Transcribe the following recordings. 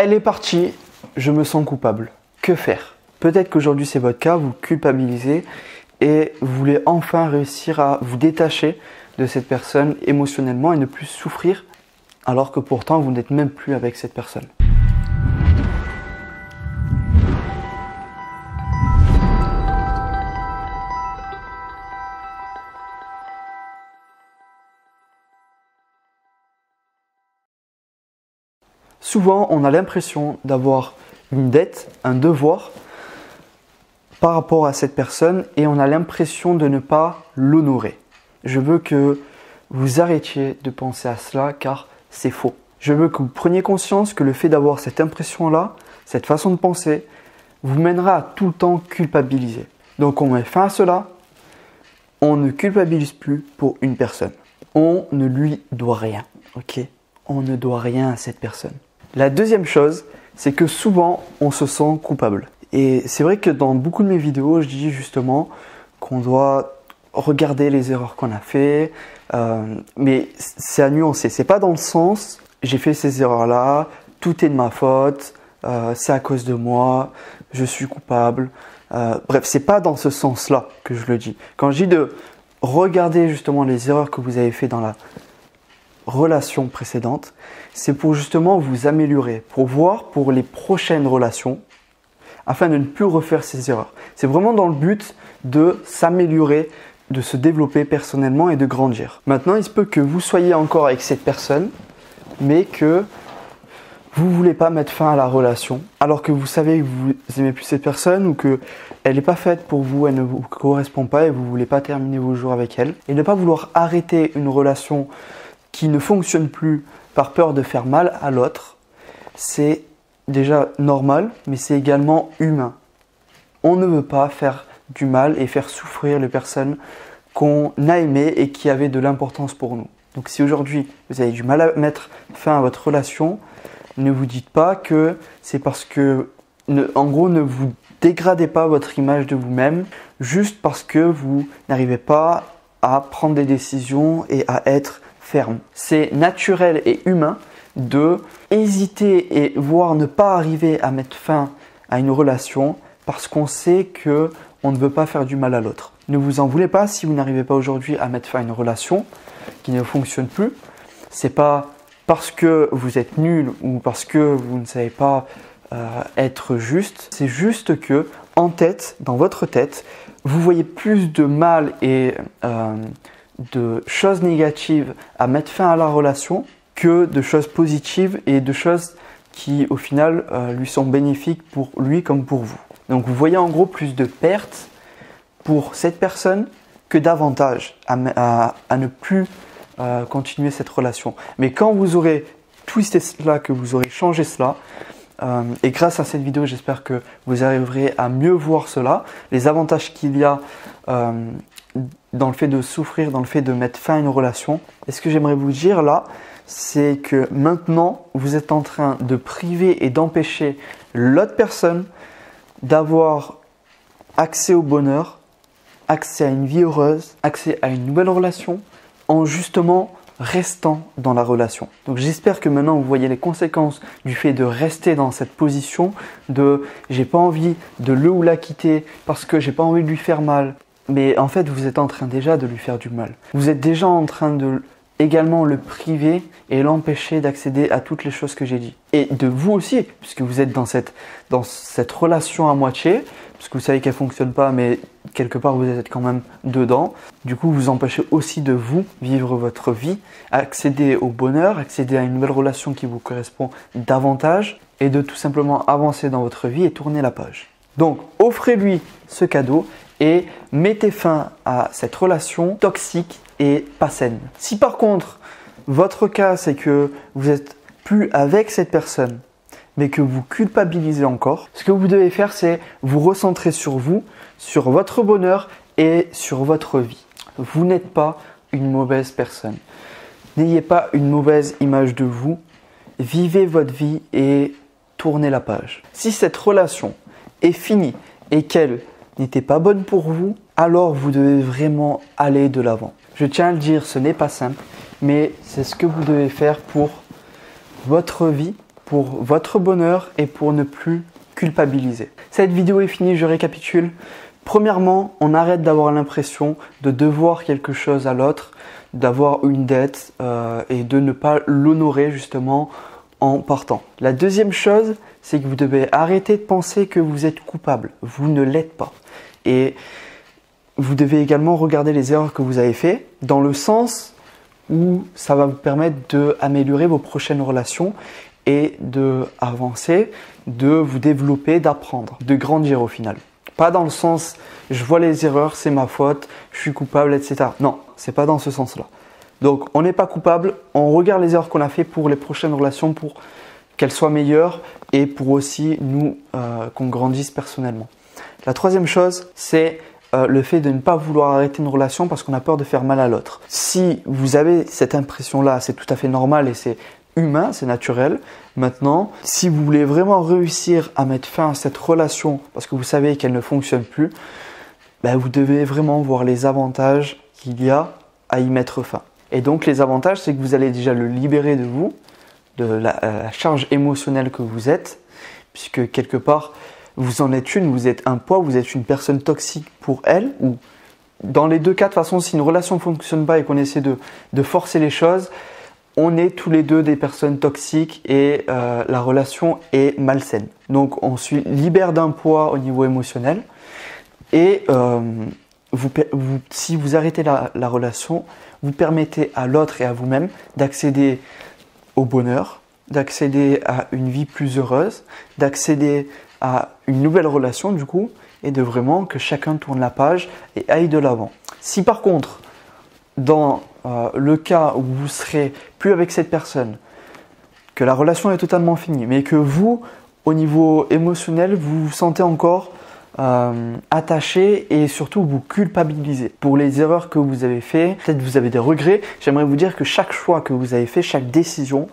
Elle est partie, je me sens coupable. Que faire? Peut-être qu'aujourd'hui c'est votre cas, vous culpabilisez et vous voulez enfin réussir à vous détacher de cette personne émotionnellement et ne plus souffrir, alors que pourtant vous n'êtes même plus avec cette personne. Souvent, on a l'impression d'avoir une dette, un devoir par rapport à cette personne et on a l'impression de ne pas l'honorer. Je veux que vous arrêtiez de penser à cela car c'est faux. Je veux que vous preniez conscience que le fait d'avoir cette impression-là, cette façon de penser, vous mènera à tout le temps culpabiliser. Donc on met fin à cela, on ne culpabilise plus pour une personne. On ne lui doit rien, ok? On ne doit rien à cette personne. La deuxième chose, c'est que souvent, on se sent coupable. Et c'est vrai que dans beaucoup de mes vidéos, je dis justement qu'on doit regarder les erreurs qu'on a fait, mais c'est à nuancer. C'est pas dans le sens, j'ai fait ces erreurs-là, tout est de ma faute, c'est à cause de moi, je suis coupable. Bref, c'est pas dans ce sens-là que je le dis. Quand je dis de regarder justement les erreurs que vous avez fait dans la relation précédente, c'est pour justement vous améliorer, pour voir pour les prochaines relations, afin de ne plus refaire ces erreurs. C'est vraiment dans le but de s'améliorer, de se développer personnellement et de grandir. Maintenant, il se peut que vous soyez encore avec cette personne, mais que vous ne voulez pas mettre fin à la relation, alors que vous savez que vous n'aimez plus cette personne ou qu'elle n'est pas faite pour vous, elle ne vous correspond pas et vous ne voulez pas terminer vos jours avec elle. Et ne pas vouloir arrêter une relation qui ne fonctionne plus par peur de faire mal à l'autre, c'est déjà normal, mais c'est également humain. On ne veut pas faire du mal et faire souffrir les personnes qu'on a aimées et qui avaient de l'importance pour nous. Donc si aujourd'hui vous avez du mal à mettre fin à votre relation, ne vous dites pas que c'est parce que, en gros, ne vous dégradez pas votre image de vous-même juste parce que vous n'arrivez pas à prendre des décisions et à être ferme. C'est naturel et humain de hésiter et voire ne pas arriver à mettre fin à une relation parce qu'on sait que on ne veut pas faire du mal à l'autre. Ne vous en voulez pas si vous n'arrivez pas aujourd'hui à mettre fin à une relation qui ne fonctionne plus. C'est pas parce que vous êtes nul ou parce que vous ne savez pas être juste. C'est juste que en tête, dans votre tête, vous voyez plus de mal et de choses négatives à mettre fin à la relation que de choses positives et de choses qui au final lui sont bénéfiques pour lui comme pour vous. Donc vous voyez en gros plus de pertes pour cette personne que d'avantages à ne plus continuer cette relation. Mais quand vous aurez twisté cela, que vous aurez changé cela, et grâce à cette vidéo, j'espère que vous arriverez à mieux voir cela, les avantages qu'il y a dans le fait de souffrir, dans le fait de mettre fin à une relation. Et ce que j'aimerais vous dire là, c'est que maintenant, vous êtes en train de priver et d'empêcher l'autre personne d'avoir accès au bonheur, accès à une vie heureuse, accès à une nouvelle relation, en justement restant dans la relation. Donc j'espère que maintenant vous voyez les conséquences du fait de rester dans cette position de j'ai pas envie de le ou la quitter parce que j'ai pas envie de lui faire mal. Mais en fait vous êtes en train déjà de lui faire du mal. Vous êtes déjà en train de également le priver et l'empêcher d'accéder à toutes les choses que j'ai dit. Et de vous aussi, puisque vous êtes dans cette relation à moitié, parce que vous savez qu'elle ne fonctionne pas, mais quelque part vous êtes quand même dedans. Du coup, vous empêchez aussi de vous vivre votre vie, accéder au bonheur, accéder à une nouvelle relation qui vous correspond davantage et de tout simplement avancer dans votre vie et tourner la page. Donc, offrez-lui ce cadeau et mettez fin à cette relation toxique et pas saine. Si par contre, votre cas c'est que vous n'êtes plus avec cette personne, mais que vous culpabilisez encore, ce que vous devez faire c'est vous recentrer sur vous, sur votre bonheur et sur votre vie. Vous n'êtes pas une mauvaise personne. N'ayez pas une mauvaise image de vous. Vivez votre vie et tournez la page. Si cette relation est finie et qu'elle n'était pas bonne pour vous, alors vous devez vraiment aller de l'avant. Je tiens à le dire, ce n'est pas simple, mais c'est ce que vous devez faire pour votre vie, pour votre bonheur et pour ne plus culpabiliser. Cette vidéo est finie, je récapitule. Premièrement, on arrête d'avoir l'impression de devoir quelque chose à l'autre, d'avoir une dette et de ne pas l'honorer justement en partant. La deuxième chose, c'est que vous devez arrêter de penser que vous êtes coupable. Vous ne l'êtes pas. Et vous devez également regarder les erreurs que vous avez faites dans le sens où ça va vous permettre d'améliorer vos prochaines relations et d'avancer, de vous développer, d'apprendre, de grandir au final. Pas dans le sens je vois les erreurs, c'est ma faute, je suis coupable, etc. Non, c'est pas dans ce sens-là. Donc on n'est pas coupable, on regarde les erreurs qu'on a fait pour les prochaines relations, pour qu'elles soient meilleures et pour aussi nous qu'on grandisse personnellement. La troisième chose, c'est le fait de ne pas vouloir arrêter une relation parce qu'on a peur de faire mal à l'autre. Si vous avez cette impression-là, c'est tout à fait normal et c'est humain, c'est naturel. Maintenant, si vous voulez vraiment réussir à mettre fin à cette relation parce que vous savez qu'elle ne fonctionne plus, vous devez vraiment voir les avantages qu'il y a à y mettre fin. Et donc les avantages, c'est que vous allez déjà le libérer de vous, de la charge émotionnelle que vous êtes, puisque quelque part, vous en êtes une, vous êtes un poids, vous êtes une personne toxique pour elle, ou dans les deux cas, de toute façon, si une relation ne fonctionne pas et qu'on essaie de forcer les choses, on est tous les deux des personnes toxiques et la relation est malsaine. Donc on se libère d'un poids au niveau émotionnel et si vous arrêtez la relation, vous permettez à l'autre et à vous-même d'accéder au bonheur, d'accéder à une vie plus heureuse, d'accéder à une nouvelle relation du coup et de vraiment que chacun tourne la page et aille de l'avant. Si par contre, dans le cas où vous serez plus avec cette personne, que la relation est totalement finie, mais que vous, au niveau émotionnel, vous vous sentez encore attaché et surtout vous culpabilisez pour les erreurs que vous avez faites, peut-être vous avez des regrets, j'aimerais vous dire que chaque choix que vous avez fait, chaque décision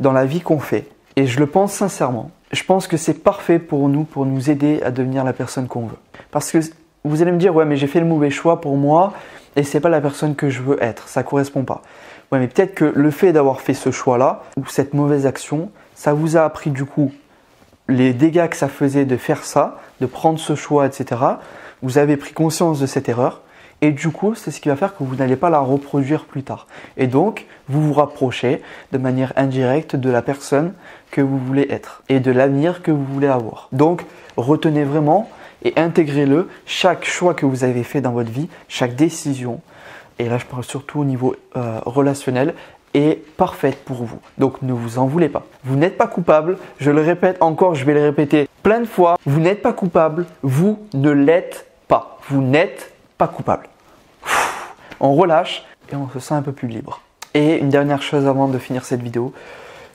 dans la vie qu'on fait, et je le pense sincèrement, je pense que c'est parfait pour nous aider à devenir la personne qu'on veut. Parce que vous allez me dire, ouais mais j'ai fait le mauvais choix pour moi et c'est pas la personne que je veux être, ça correspond pas. Ouais mais peut-être que le fait d'avoir fait ce choix-là, ou cette mauvaise action, ça vous a appris du coup les dégâts que ça faisait de faire ça, de prendre ce choix, etc. Vous avez pris conscience de cette erreur et du coup, c'est ce qui va faire que vous n'allez pas la reproduire plus tard. Et donc, vous vous rapprochez de manière indirecte de la personne que vous voulez être et de l'avenir que vous voulez avoir. Donc, retenez vraiment et intégrez-le, chaque choix que vous avez fait dans votre vie, chaque décision, et là je parle surtout au niveau relationnel, est parfaite pour vous. Donc ne vous en voulez pas. Vous n'êtes pas coupable, je le répète encore, je vais le répéter plein de fois, vous n'êtes pas coupable, vous ne l'êtes pas. Vous n'êtes pas coupable. On relâche et on se sent un peu plus libre. Et une dernière chose avant de finir cette vidéo,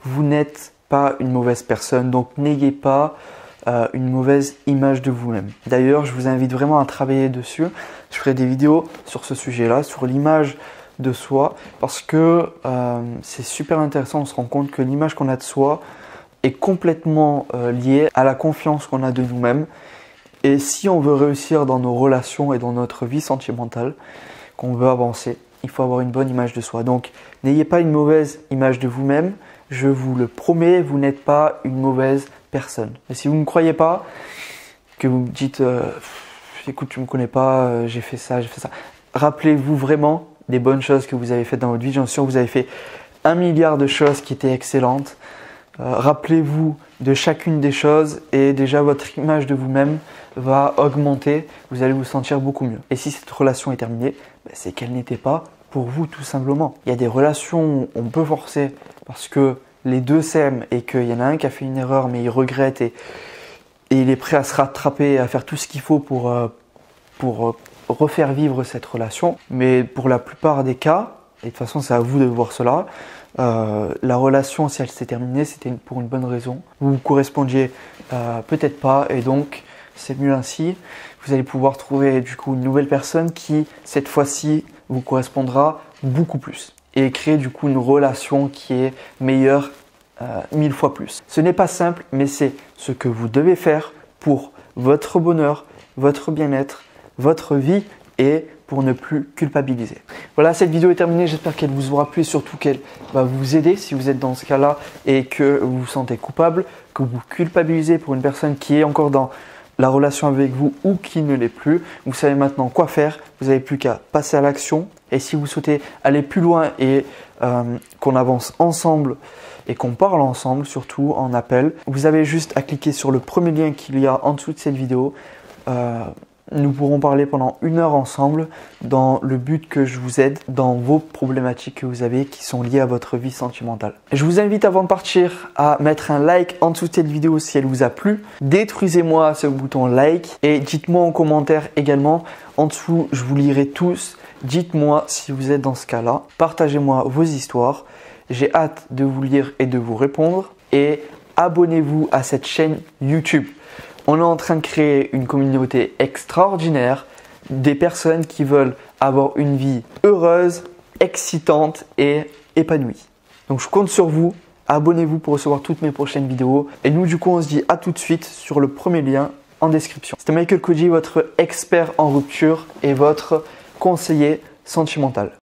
vous n'êtes pas une mauvaise personne, donc n'ayez pas une mauvaise image de vous-même. D'ailleurs, je vous invite vraiment à travailler dessus. Je ferai des vidéos sur ce sujet-là, sur l'image de soi, parce que c'est super intéressant. On se rend compte que l'image qu'on a de soi est complètement liée à la confiance qu'on a de nous-mêmes. Et si on veut réussir dans nos relations et dans notre vie sentimentale, qu'on veut avancer, il faut avoir une bonne image de soi. Donc, n'ayez pas une mauvaise image de vous-même. Je vous le promets, vous n'êtes pas une mauvaise personne. Et si vous ne me croyez pas, que vous me dites écoute, tu ne me connais pas, j'ai fait ça, rappelez-vous vraiment des bonnes choses que vous avez faites dans votre vie. J'en suis sûr que vous avez fait 1 milliard de choses qui étaient excellentes. Rappelez-vous de chacune des choses et déjà votre image de vous-même va augmenter. Vous allez vous sentir beaucoup mieux. Et si cette relation est terminée, c'est qu'elle n'était pas pour vous tout simplement. Il y a des relations où on peut forcer parce que les deux s'aiment et qu'il y en a un qui a fait une erreur mais il regrette et il est prêt à se rattraper, à faire tout ce qu'il faut pour refaire vivre cette relation. Mais pour la plupart des cas, et de toute façon c'est à vous de voir cela, la relation, si elle s'est terminée, c'était pour une bonne raison. Vous ne correspondiez peut-être pas et donc c'est mieux ainsi. Vous allez pouvoir trouver du coup une nouvelle personne qui cette fois-ci vous correspondra beaucoup plus et créer du coup une relation qui est meilleure 1000 fois plus. Ce n'est pas simple, mais c'est ce que vous devez faire pour votre bonheur, votre bien-être, votre vie et pour ne plus culpabiliser. Voilà, cette vidéo est terminée. J'espère qu'elle vous aura plu et surtout qu'elle va vous aider si vous êtes dans ce cas-là et que vous vous sentez coupable, que vous culpabilisez pour une personne qui est encore dans la relation avec vous ou qui ne l'est plus. Vous savez maintenant quoi faire. Vous n'avez plus qu'à passer à l'action. Et si vous souhaitez aller plus loin et qu'on avance ensemble et qu'on parle ensemble, surtout en appel, vous avez juste à cliquer sur le premier lien qu'il y a en dessous de cette vidéo. Nous pourrons parler pendant 1 heure ensemble dans le but que je vous aide dans vos problématiques que vous avez qui sont liées à votre vie sentimentale. Je vous invite avant de partir à mettre un like en dessous de cette vidéo si elle vous a plu. Détruisez-moi ce bouton like et dites-moi en commentaire également. En dessous, je vous lirai tous. Dites-moi si vous êtes dans ce cas-là. Partagez-moi vos histoires. J'ai hâte de vous lire et de vous répondre. Et abonnez-vous à cette chaîne YouTube. On est en train de créer une communauté extraordinaire, des personnes qui veulent avoir une vie heureuse, excitante et épanouie. Donc je compte sur vous, abonnez-vous pour recevoir toutes mes prochaines vidéos. Et nous du coup on se dit à tout de suite sur le premier lien en description. C'était Michael Koji, votre expert en rupture et votre conseiller sentimental.